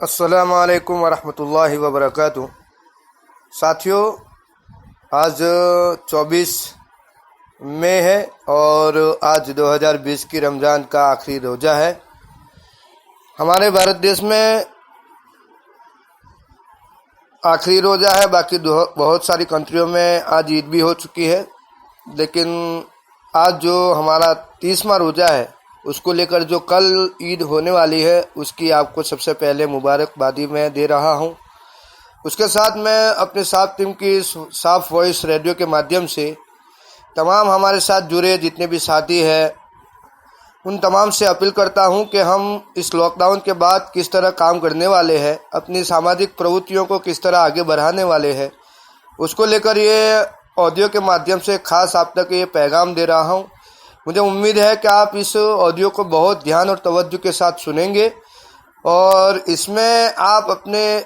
अस्सलामु अलैकुम वरहमतुल्लाहि वबरकातुहू। साथियों, आज 24 मई है और आज 2020 की रमज़ान का आखिरी रोज़ा है। हमारे भारत देश में आखिरी रोज़ा है। बाकी बहुत सारी कंट्रियों में आज ईद भी हो चुकी है, लेकिन आज जो हमारा 30वां रोज़ा है उसको लेकर जो कल ईद होने वाली है उसकी आपको सबसे पहले मुबारकबादी मैं दे रहा हूं। उसके साथ मैं अपने साथ टीम की साफ वॉइस रेडियो के माध्यम से तमाम हमारे साथ जुड़े जितने भी साथी हैं उन तमाम से अपील करता हूं कि हम इस लॉकडाउन के बाद किस तरह काम करने वाले हैं, अपनी सामाजिक प्रवृत्तियों को किस तरह आगे बढ़ाने वाले हैं, उसको लेकर ये ऑडियो के माध्यम से खास आप तक ये पैगाम दे रहा हूं। मुझे उम्मीद है कि आप इस ऑडियो को बहुत ध्यान और तवज्जो के साथ सुनेंगे और इसमें आप अपने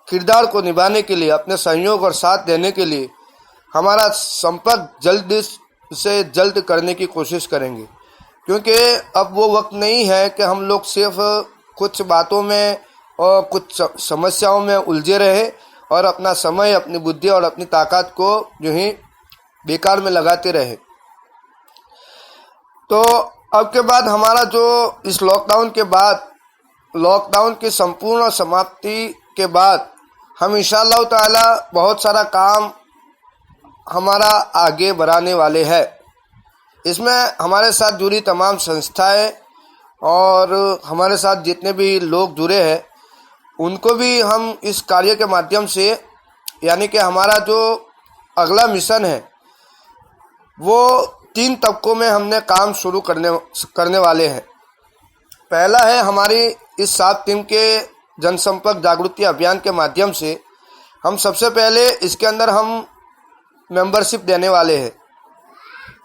किरदार को निभाने के लिए, अपने सहयोग और साथ देने के लिए हमारा संपर्क जल्द से जल्द करने की कोशिश करेंगे, क्योंकि अब वो वक्त नहीं है कि हम लोग सिर्फ कुछ बातों में और कुछ समस्याओं में उलझे रहे और अपना समय, अपनी बुद्धि और अपनी ताकत को जो ही बेकार में लगाते रहे। तो अब के बाद हमारा जो इस लॉकडाउन की संपूर्ण समाप्ति के बाद हम इंशाअल्लाह ताला बहुत सारा काम हमारा आगे बढ़ाने वाले हैं। इसमें हमारे साथ जुड़ी तमाम संस्थाएं और हमारे साथ जितने भी लोग जुड़े हैं उनको भी हम इस कार्य के माध्यम से, यानी कि हमारा जो अगला मिशन है वो 3 तबकों में हमने काम शुरू करने वाले हैं। पहला है हमारी इस सात टीम के जनसंपर्क जागृति अभियान के माध्यम से हम सबसे पहले इसके अंदर हम मेंबरशिप देने वाले हैं।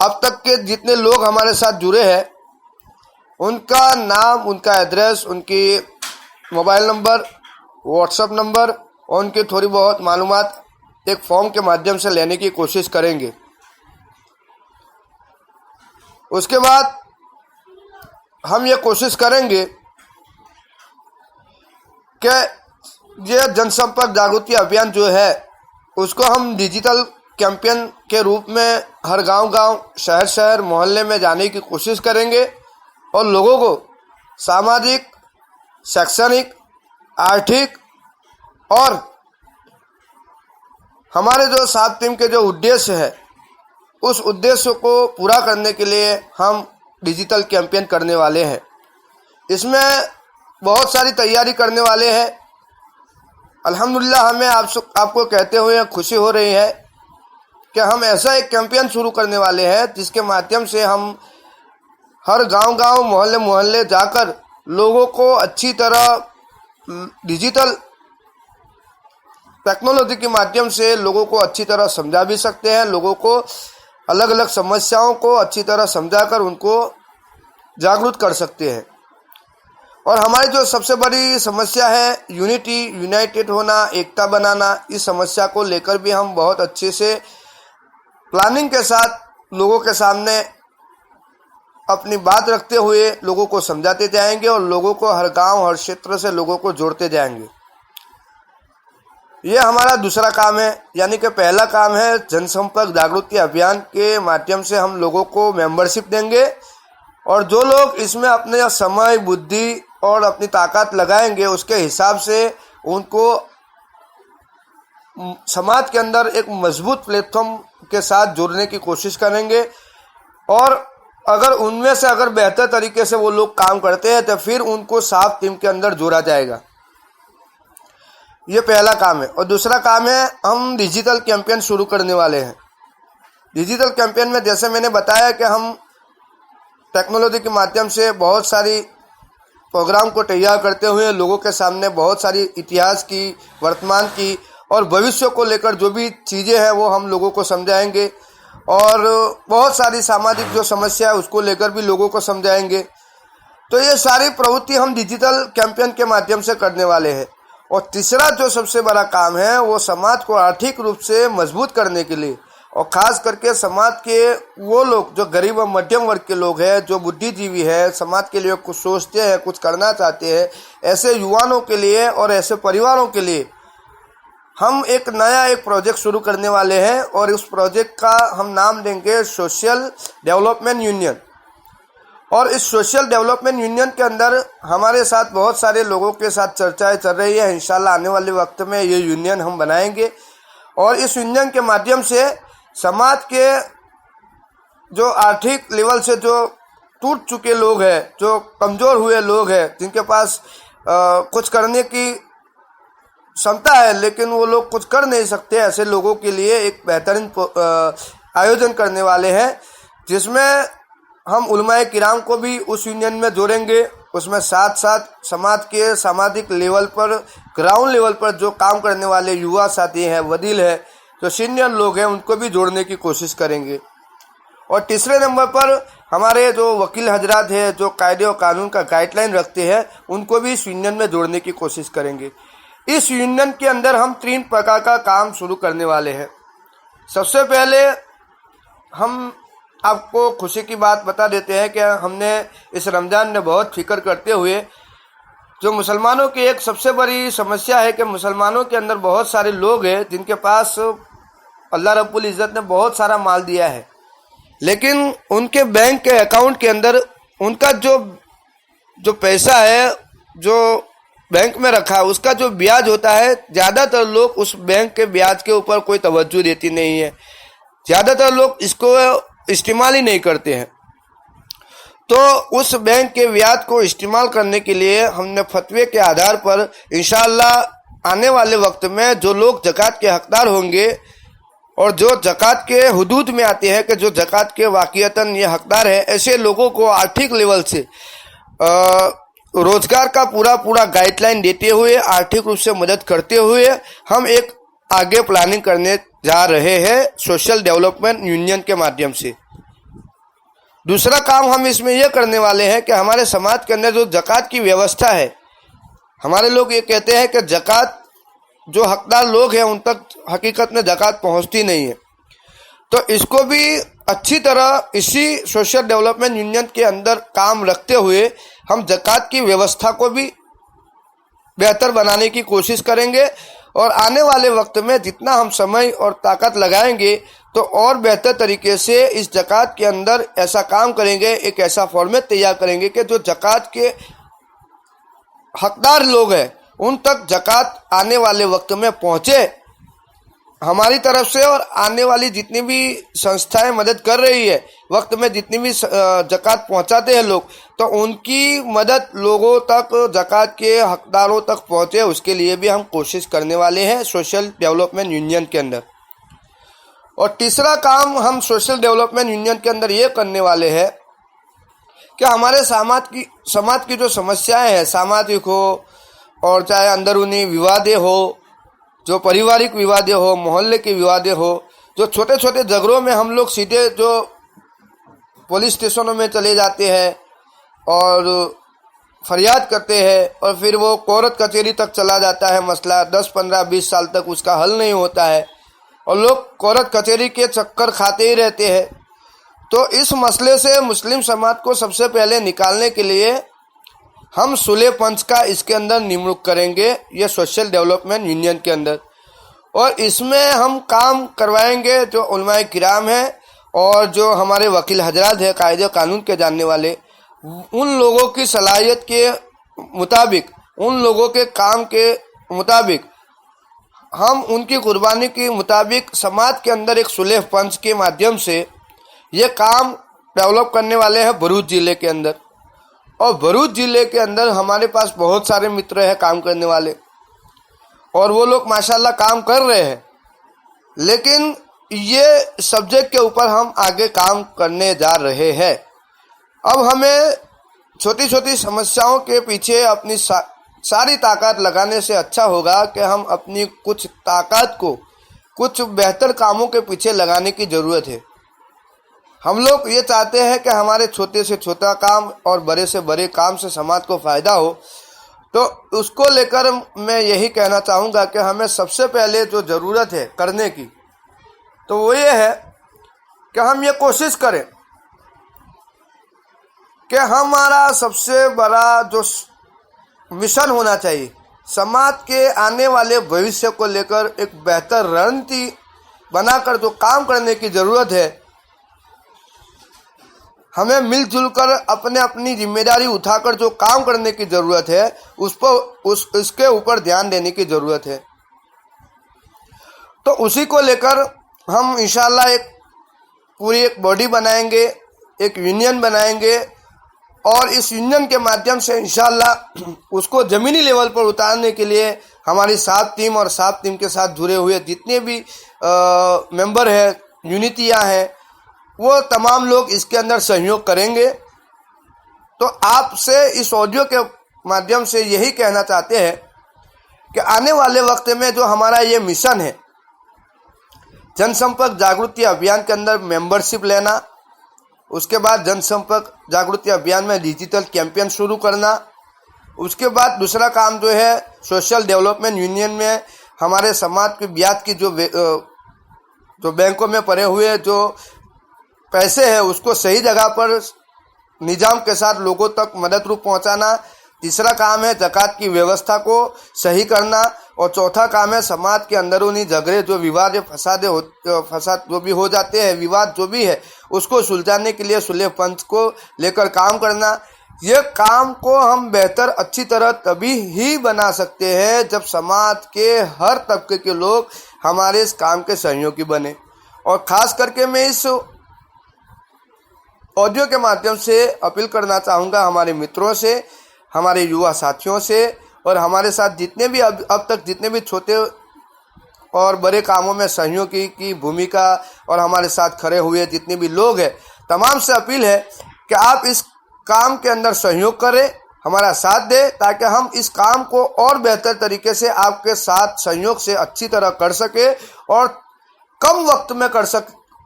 अब तक के जितने लोग हमारे साथ जुड़े हैं उनका नाम, उनका एड्रेस, उनकी मोबाइल नंबर, व्हाट्सएप नंबर और उनकी थोड़ी बहुत मालूमात एक फॉर्म के माध्यम से लेने की कोशिश करेंगे। उसके बाद हम ये कोशिश करेंगे कि ये जनसंपर्क जागृति अभियान जो है उसको हम डिजिटल कैंपेन के रूप में हर गांव-गांव, शहर-शहर, मोहल्ले में जाने की कोशिश करेंगे और लोगों को सामाजिक, शैक्षणिक, आर्थिक और हमारे जो सात टीम के जो उद्देश्य है उस उद्देश्य को पूरा करने के लिए हम डिजिटल कैंपेन करने वाले हैं। इसमें बहुत सारी तैयारी करने वाले हैं। अल्हम्दुलिल्लाह, हमें आपको कहते हुए खुशी हो रही है कि हम ऐसा एक कैंपेन शुरू करने वाले हैं जिसके माध्यम से हम हर गांव-गांव, मोहल्ले-मोहल्ले जाकर लोगों को अच्छी तरह डिजिटल टेक्नोलॉजी के माध्यम से लोगों को अच्छी तरह समझा भी सकते हैं। लोगों को अलग अलग समस्याओं को अच्छी तरह समझाकर उनको जागरूक कर सकते हैं। और हमारी जो सबसे बड़ी समस्या है यूनाइटेड होना, एकता बनाना, इस समस्या को लेकर भी हम बहुत अच्छे से प्लानिंग के साथ लोगों के सामने अपनी बात रखते हुए लोगों को समझाते जाएंगे और लोगों को हर गांव, हर क्षेत्र से लोगों को जोड़ते जाएंगे। ये हमारा दूसरा काम है। यानी कि पहला काम है जनसंपर्क जागृति अभियान के माध्यम से हम लोगों को मेंबरशिप देंगे और जो लोग इसमें अपने समय, बुद्धि और अपनी ताकत लगाएंगे उसके हिसाब से उनको समाज के अंदर एक मजबूत प्लेटफॉर्म के साथ जोड़ने की कोशिश करेंगे। और अगर उनमें से अगर बेहतर तरीके से वो लोग काम करते हैं तो फिर उनको साफ टीम के अंदर जोड़ा जाएगा। ये पहला काम है। और दूसरा काम है हम डिजिटल कैंपेन शुरू करने वाले हैं। डिजिटल कैंपेन में जैसे मैंने बताया कि हम टेक्नोलॉजी के माध्यम से बहुत सारी प्रोग्राम को तैयार करते हुए लोगों के सामने बहुत सारी इतिहास की, वर्तमान की और भविष्य को लेकर जो भी चीज़ें हैं वो हम लोगों को समझाएंगे और बहुत सारी सामाजिक जो समस्या है उसको लेकर भी लोगों को समझाएंगे। तो ये सारी प्रवृत्ति हम डिजिटल कैंपेन के माध्यम से करने वाले हैं। और तीसरा जो सबसे बड़ा काम है वो समाज को आर्थिक रूप से मजबूत करने के लिए और ख़ास करके समाज के वो लोग जो गरीब और मध्यम वर्ग के लोग हैं, जो बुद्धिजीवी है, समाज के लिए कुछ सोचते हैं, कुछ करना चाहते हैं, ऐसे युवाओं के लिए और ऐसे परिवारों के लिए हम एक नया प्रोजेक्ट शुरू करने वाले हैं और उस प्रोजेक्ट का हम नाम देंगे सोशल डेवलपमेंट यूनियन। और इस सोशल डेवलपमेंट यूनियन के अंदर हमारे साथ बहुत सारे लोगों के साथ चर्चाएं चल रही है। इंशाल्लाह आने वाले वक्त में ये यूनियन हम बनाएंगे और इस यूनियन के माध्यम से समाज के जो आर्थिक लेवल से जो टूट चुके लोग हैं, जो कमज़ोर हुए लोग हैं, जिनके पास कुछ करने की क्षमता है लेकिन वो लोग कुछ कर नहीं सकते, ऐसे लोगों के लिए एक बेहतरीन आयोजन करने वाले हैं, जिसमें हम उलमाए किराम को भी उस यूनियन में जोड़ेंगे। उसमें साथ साथ समाज के सामाजिक लेवल पर, ग्राउंड लेवल पर जो काम करने वाले युवा साथी हैं, वकील है, जो सीनियर लोग हैं, उनको भी जोड़ने की कोशिश करेंगे। और तीसरे नंबर पर हमारे जो वकील हजरात हैं, जो कायदे और कानून का गाइडलाइन रखते हैं, उनको भी इस यूनियन में जोड़ने की कोशिश करेंगे। इस यूनियन के अंदर हम 3 प्रकार का काम शुरू करने वाले हैं। सबसे पहले हम आपको खुशी की बात बता देते हैं कि हमने इस रमज़ान में बहुत फिक्र करते हुए, जो मुसलमानों की एक सबसे बड़ी समस्या है कि मुसलमानों के अंदर बहुत सारे लोग हैं जिनके पास अल्लाह रब्बुल इज़्ज़त ने बहुत सारा माल दिया है, लेकिन उनके बैंक के अकाउंट के अंदर उनका जो पैसा है, जो बैंक में रखा है, उसका जो ब्याज होता है, ज़्यादातर लोग उस बैंक के ब्याज के ऊपर कोई तवज्जो देती नहीं है। ज़्यादातर लोग इसको इस्तेमाल ही नहीं करते हैं। तो उस बैंक के ब्याज को इस्तेमाल करने के लिए हमने फतवे के आधार पर इंशाअल्लाह आने वाले वक्त में जो लोग ज़कात के हकदार होंगे और जो ज़कात के हुदूद में आते हैं कि जो ज़कात के वाक़ियतन ये हकदार है, ऐसे लोगों को आर्थिक लेवल से रोजगार का पूरा गाइडलाइन देते हुए, आर्थिक रूप से मदद करते हुए हम एक आगे प्लानिंग करने जा रहे हैं सोशल डेवलपमेंट यूनियन के माध्यम से। दूसरा काम हम इसमें यह करने वाले हैं कि हमारे समाज के अंदर जो ज़कात की व्यवस्था है, हमारे लोग ये कहते हैं कि ज़कात जो हकदार लोग हैं उन तक हकीकत में ज़कात पहुंचती नहीं है। तो इसको भी अच्छी तरह इसी सोशल डेवलपमेंट यूनियन के अंदर काम रखते हुए हम ज़कात की व्यवस्था को भी बेहतर बनाने की कोशिश करेंगे और आने वाले वक्त में जितना हम समय और ताकत लगाएंगे तो और बेहतर तरीके से इस ज़कात के अंदर ऐसा काम करेंगे, एक ऐसा फॉर्मेट तैयार करेंगे कि जो ज़कात के हकदार लोग हैं उन तक ज़कात आने वाले वक्त में पहुँचे हमारी तरफ से। और आने वाली जितनी भी संस्थाएं मदद कर रही है, वक्त में जितनी भी ज़कात पहुंचाते हैं लोग, तो उनकी मदद लोगों तक, ज़कात के हकदारों तक पहुंचे, उसके लिए भी हम कोशिश करने वाले हैं सोशल डेवलपमेंट यूनियन के अंदर। और तीसरा काम हम सोशल डेवलपमेंट यूनियन के अंदर ये करने वाले हैं कि हमारे समाज की जो समस्याएं हैं, सामाजिक हो और चाहे अंदरूनी विवादें हो, जो पारिवारिक विवादें हो, मोहल्ले के विवादें हो, जो छोटे छोटे झगड़ों में हम लोग सीधे जो पुलिस स्टेशनों में चले जाते हैं और फरियाद करते हैं और फिर वो कोर्ट कचहरी तक चला जाता है मसला, 10, 15, 20 साल तक उसका हल नहीं होता है और लोग कोर्ट कचहरी के चक्कर खाते ही रहते हैं। तो इस मसले से मुस्लिम समाज को सबसे पहले निकालने के लिए हम सुलह पंच का इसके अंदर नियुक्त करेंगे, ये सोशल डेवलपमेंट यूनियन के अंदर। और इसमें हम काम करवाएंगे जो उलमाए किराम हैं और जो हमारे वकील हजरात हैं, कायदे कानून के जानने वाले, उन लोगों की सलाहियत के मुताबिक, उन लोगों के काम के मुताबिक, हम उनकी कुर्बानी के मुताबिक समाज के अंदर एक सुलह पंच के माध्यम से ये काम डेवलप करने वाले हैं भरूच ज़िले के अंदर। और भरूच ज़िले के अंदर हमारे पास बहुत सारे मित्र हैं काम करने वाले और वो लोग माशाल्लाह काम कर रहे हैं, लेकिन ये सब्जेक्ट के ऊपर हम आगे काम करने जा रहे हैं। अब हमें छोटी छोटी समस्याओं के पीछे अपनी सारी ताकत लगाने से अच्छा होगा कि हम अपनी कुछ ताकत को कुछ बेहतर कामों के पीछे लगाने की ज़रूरत है। हम लोग ये चाहते हैं कि हमारे छोटे से छोटा काम और बड़े से बड़े काम से समाज को फ़ायदा हो। तो उसको लेकर मैं यही कहना चाहूँगा कि हमें सबसे पहले जो ज़रूरत है करने की, तो वो ये है कि हम ये कोशिश करें कि हमारा सबसे बड़ा जो मिशन होना चाहिए, समाज के आने वाले भविष्य को लेकर एक बेहतर रणनीति बनाकर जो काम करने की ज़रूरत है, हमें मिलजुल कर अपने अपनी जिम्मेदारी उठाकर जो काम करने की ज़रूरत है उसके ऊपर ध्यान देने की ज़रूरत है। तो उसी को लेकर हम इंशाल्लाह एक बॉडी बनाएंगे, एक यूनियन बनाएंगे और इस यूनियन के माध्यम से इंशाल्लाह उसको ज़मीनी लेवल पर उतारने के लिए हमारी 7 टीम और 7 टीम के साथ जुड़े हुए जितने भी मेंबर हैं, यूनिटियाँ हैं, वो तमाम लोग इसके अंदर सहयोग करेंगे। तो आपसे इस ऑडियो के माध्यम से यही कहना चाहते हैं कि आने वाले वक्त में जो हमारा ये मिशन है, जनसंपर्क जागृति अभियान के अंदर मेंबरशिप लेना, उसके बाद जनसंपर्क जागृति अभियान में डिजिटल कैंपेन शुरू करना, उसके बाद दूसरा काम जो है सोशल डेवलपमेंट यूनियन में हमारे समाज की ब्याज की जो बैंकों में पड़े हुए जो पैसे हैं उसको सही जगह पर निजाम के साथ लोगों तक मदद रूप पहुंचाना। तीसरा काम है ज़कात की व्यवस्था को सही करना और चौथा काम है समाज के अंदरूनी झगड़े जो विवाद फसाद जो भी हो जाते हैं, विवाद जो भी है उसको सुलझाने के लिए सुलह पंच को लेकर काम करना। ये काम को हम बेहतर अच्छी तरह तभी ही बना सकते हैं जब समाज के हर तबके के लोग हमारे इस काम के सहयोगी बने। और ख़ास करके मैं इस ऑडियो के माध्यम से अपील करना चाहूँगा हमारे मित्रों से, हमारे युवा साथियों से और हमारे साथ जितने भी अब तक जितने भी छोटे और बड़े कामों में सहयोगी की भूमिका और हमारे साथ खड़े हुए जितने भी लोग हैं, तमाम से अपील है कि आप इस काम के अंदर सहयोग करें, हमारा साथ दें ताकि हम इस काम को और बेहतर तरीके से आपके साथ सहयोग से अच्छी तरह कर सके और कम वक्त में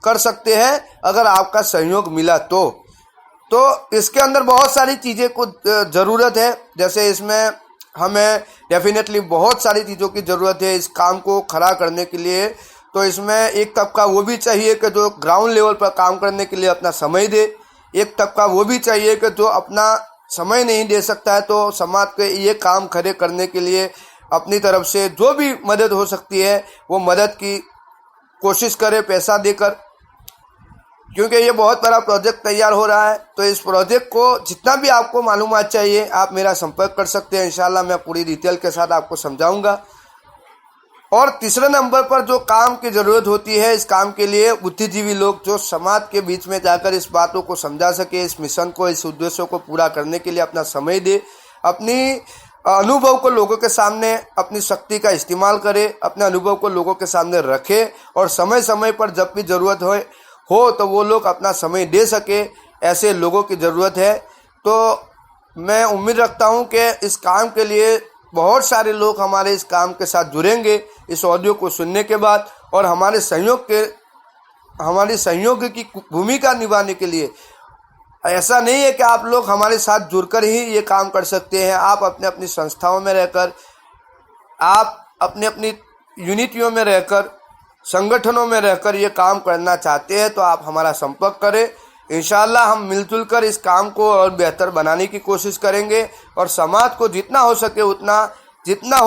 कर सकते हैं अगर आपका सहयोग मिला तो इसके अंदर बहुत सारी चीज़ें को ज़रूरत है। जैसे इसमें हमें डेफिनेटली बहुत सारी चीज़ों की ज़रूरत है इस काम को खड़ा करने के लिए। तो इसमें एक तबका वो भी चाहिए कि जो ग्राउंड लेवल पर काम करने के लिए अपना समय दे, एक तबका वो भी चाहिए कि जो अपना समय नहीं दे सकता है तो समाज के ये काम खड़े करने के लिए अपनी तरफ से जो भी मदद हो सकती है वो मदद की कोशिश करे पैसा देकर, क्योंकि ये बहुत बड़ा प्रोजेक्ट तैयार हो रहा है। तो इस प्रोजेक्ट को जितना भी आपको मालूमात चाहिए आप मेरा संपर्क कर सकते हैं, इंशाल्लाह मैं पूरी डिटेल के साथ आपको समझाऊंगा। और तीसरे नंबर पर जो काम की ज़रूरत होती है, इस काम के लिए बुद्धिजीवी लोग जो समाज के बीच में जाकर इस बातों को समझा सके, इस मिशन को, इस उद्देश्यों को पूरा करने के लिए अपना समय दे, अपनी अनुभव को लोगों के सामने, अपनी शक्ति का इस्तेमाल करे, अपने अनुभव को लोगों के सामने रखे और समय समय पर जब भी ज़रूरत हो तो वो लोग अपना समय दे सके, ऐसे लोगों की ज़रूरत है। तो मैं उम्मीद रखता हूँ कि इस काम के लिए बहुत सारे लोग हमारे इस काम के साथ जुड़ेंगे इस ऑडियो को सुनने के बाद और हमारी सहयोग की भूमिका निभाने के लिए। ऐसा नहीं है कि आप लोग हमारे साथ जुड़कर ही ये काम कर सकते हैं, आप अपने अपनी संस्थाओं में रहकर, आप अपनी अपनी यूनिटियों में रहकर, संगठनों में रहकर ये काम करना चाहते हैं तो आप हमारा संपर्क करें। इंशाल्लाह हम मिलजुल कर इस काम को और बेहतर बनाने की कोशिश करेंगे और समाज को जितना हो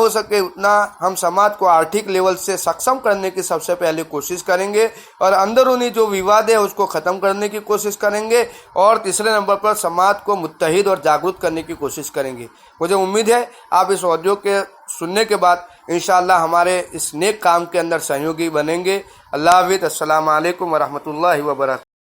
सके उतना हम समाज को आर्थिक लेवल से सक्षम करने की सबसे पहले कोशिश करेंगे और अंदरूनी जो विवाद है उसको ख़त्म करने की कोशिश करेंगे और तीसरे नंबर पर समाज को मुत्तहिद और जागरूक करने की कोशिश करेंगे। मुझे उम्मीद है आप इस ऑडियो के सुनने के बाद इंशाअल्लाह हमारे इस नेक काम के अंदर सहयोगी बनेंगे। अल्लाह हाफ़िज़। अस्सलाम वालेकुम व रहमतुल्लाहि व बरकातहू।